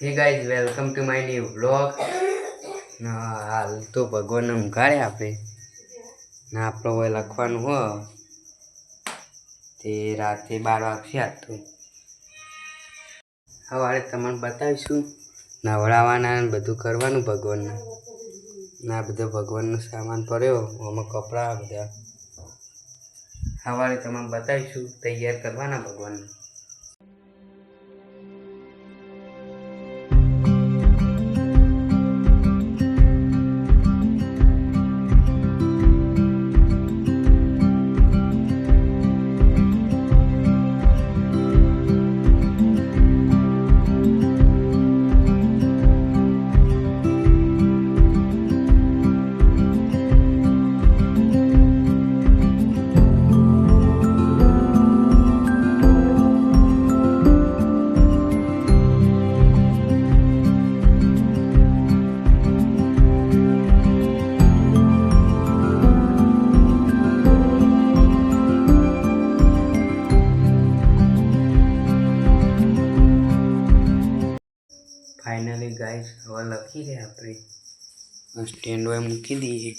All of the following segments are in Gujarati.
Hey guys welcome to my new vlog. हाल तो भगवान ઊંઘાડે આપણે ને આપણો હવે લખવાનું હો તે રાતે 12 વાગશે આજ તો સવારે તમને બતાવીશું નવડાવવાના ને બધું કરવાનું ભગવાનને ના બધો ભગવાનનો સામાન પડ્યો આમાં કપડાં બધા સવારે તમને બતાવીશું તૈયાર કરવાના ભગવાનને। फाइनली गाइस हवा लखी रहे अपने स्टेन्ड में मूकी दीए।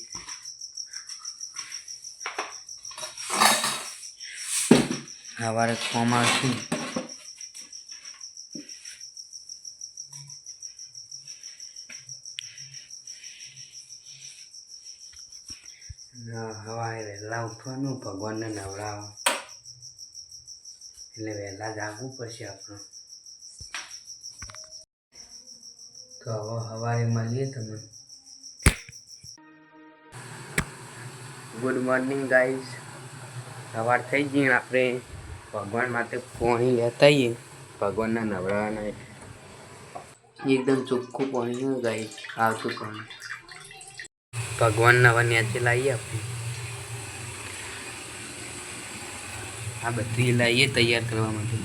हमारे फॉर्म आती हवाए वहेला उठवानुं भगवान ने नवड़ावा એટલે વહેલા જાગવું પડશે આપણે। तो હવે સવારે મળીએ તમને। Good morning guys. सवार થઈ ગઈ આપણે ભગવાન માટે પાણી લેતા આવીએ ભગવાનના નવડાવવાના એકદમ ચોખ્ખું પાણી છે ગાઈસ આવતું પાણી ભગવાનના વન્યાથી લાવીએ આપણે આ બધી લાવીએ તૈયાર કરવા માટે।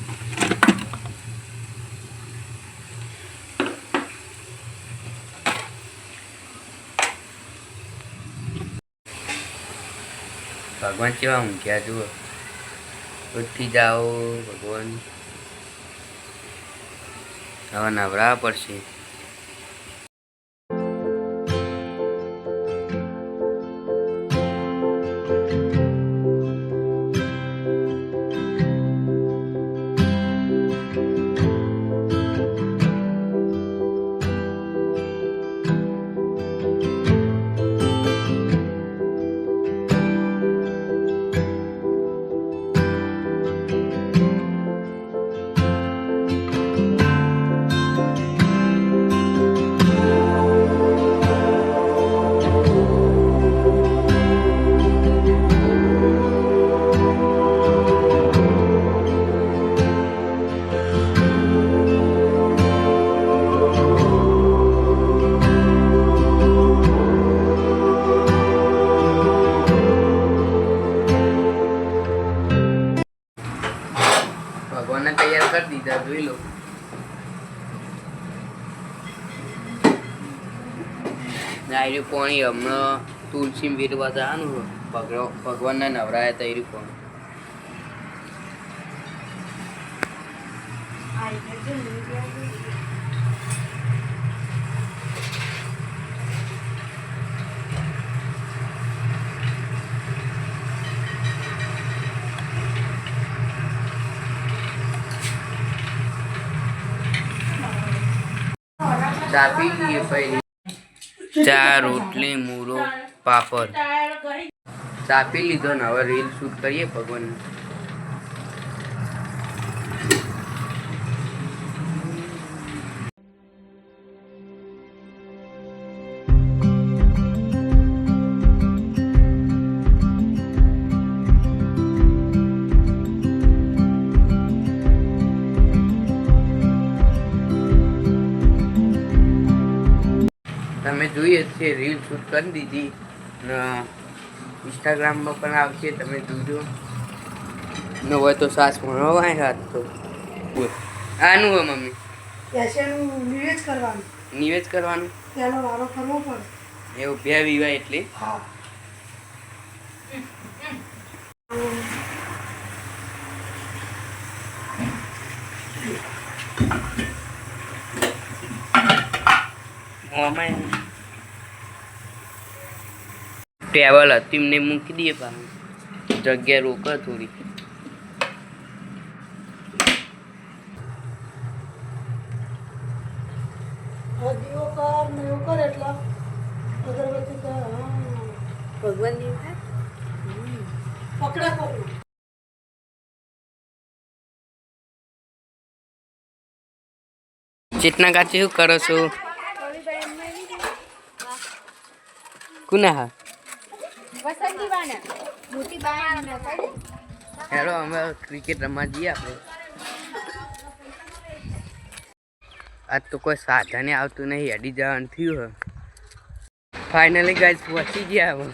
भगवान केवा ઊંઘ્યા જુઓ ઉઠી જાઓ ભગવાન હવે નવડાવવા પડશે। भगवान ने तैयार कर दीजा જોઈ લો નાયરે પાણી હમણાં તુલસી વીરવા જવાનું ભગવાનને નવરાયા તૈયારી પાણી चा पी लिए पहले चा रोटली मूरो पापड़ चा पी लीधो ने हवे रील शूट करिए भगवान। તમે જોઈએ છે રીલ શૂટ કરી દીધી ને ઇન્સ્ટાગ્રામમાં પણ આવશે તમે જોજો ન હોય તો સાસ ભણવા હાથ તો આનું હોય મમ્મી નિવેદ કરવાનું એવું બે વિવાહ એટલે ઓમાં ટેબલ હતી એમને મૂકી દઈએ પાછું જગ્યા રોક થોડી ભગવાન ચેતના કાચી શું કરો છો કુના હા હેલો અમે ક્રિકેટ રમવા જઈએ આપણે આજ તો કોઈ સાધને આવતું નહીં હેડી જવાનું થયું ફાઇનલી ગાઈસ પહોંચી ગયા હવે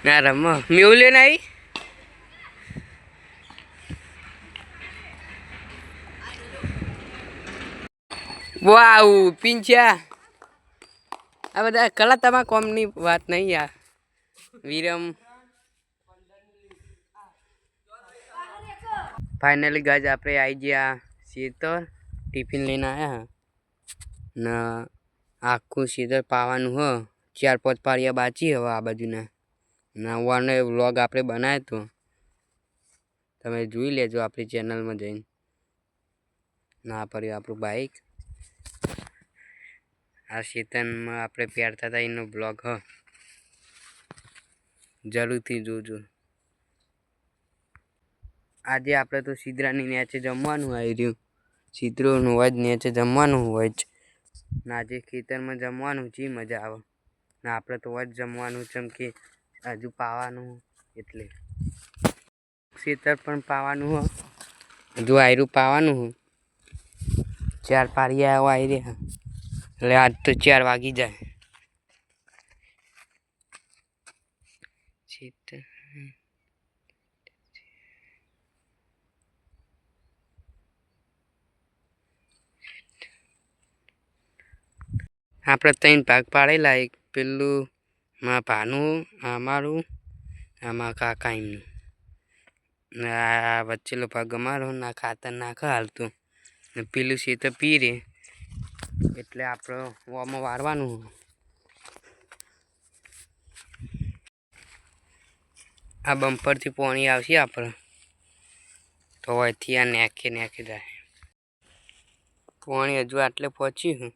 ના રમો મેવું લે નહીં વાવ પિંચ્યા આ બધા કલા તમારા કોમની વાત નહીં યાર વિરમ ફાઇનલી ગાઈસ આપણે આવી ગયા શેતર ટિફિન લઈને આવ્યા ને આખું શેતર પાવાનું હ 4-5 પારિયા બાચી હવે આ બાજુના નવાનો વ્લોગ આપણે બનાવ્યો તો તમે જોઈ લેજો આપણી ચેનલમાં જઈને ના પડ્યું આપણું બાઇક આ શેતનમાં આપણે પહેરતા હતા એનો બ્લોગ હ જરૂરથી જોજો આજે આપણે તો સિદ્રાની નેચે જમવાનું આવી રહ્યું સિદ્રોનું હોય જ નેચે જમવાનું હોય જ ને આજે ખેતરમાં જમવાનું જે મજા આવે ને આપણે તો હોય જ જમવાનું જેમ કે હજુ પાવાનું એટલે ખેતર પણ પાવાનું હોય હજુ આયરું પાવાનું હોય 4 પારિયા આવો આવી રહ્યા એટલે આજ તો 4 વાગી જાય આપણે 3 ભાગ પાડેલા એક પેલું માં ભાનું અમારું આમાં કાકા એમનું આ વચ્ચેલો ભાગ અમારો ના ખાતર નાખે હાલતું ને પેલું છે તો પીરે એટલે આપણે ઓમાં વારવાનું આ બમ્પરથી પાણી આવશે આપણે તો અહીંથી આ નેખે જાય પાણી હજુ આટલે પહોંચ્યું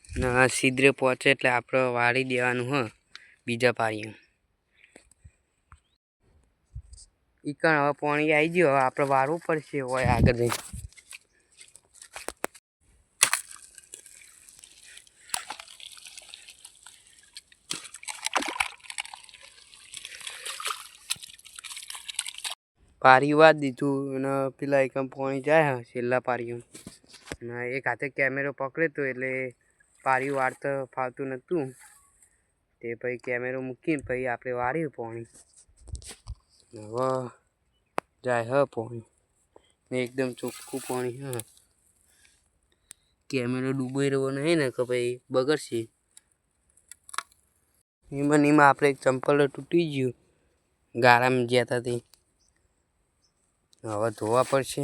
ને સિદ્ધરે પહોંચે એટલે આપણે વાળી દેવાનું હ બીજા પારીએ ઈકણ હવે પાણી આવી ગયું હવે આપણે વારવું પડશે હોય આગળ જઈને પારી વાર દીધું અને પેલા એકમ પાણી જાય છેલ્લા પારીઓ ને એક હાથે કેમેરો પકડે તો એટલે પારી વાળતા ફાવતું નહોતું તે પછી કેમેરો મૂકીને પછી આપણે વાર્યું પાણી હવે જાય હ પાણી ને એકદમ ચોખ્ખું પાણી હ કેમેરો ડૂબાઈ રહ્યો નહીં ને કે ભાઈ બગડશે એમાં આપણે એક ચંપલ તૂટી ગયું ગારામાં જ્યાં હતા તે હવે ધોવા પડશે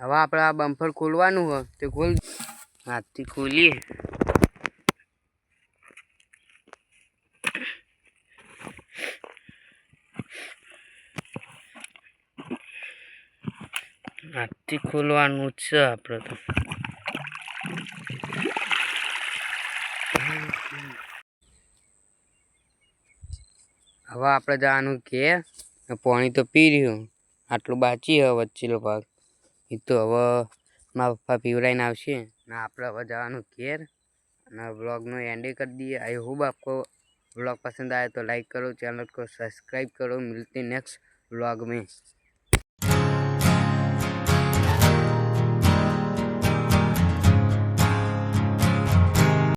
હવે આપણે આ બમ્પર ખોલવાનું હોય તે ખોલ હાથથી ખોલીએ હાથથી ખોલવાનું છે આપણે તો હવે આપણે જવાનું કે પાણી તો પી રહ્યું આટલું બાચી હવે વચ્ચેલો ભાગ એ તો હવે મારા પપ્પા પીવડાવીને આવશે ને આપણે હવે જવાનું ઘેર અને વ્લોગનો એન્ડ કરી દઈએ आई होप आपको व्लॉग पसंद आए तो लाइक करो चैनल को सब्सक्राइब करो मिलते नेक्स्ट व्लॉग में।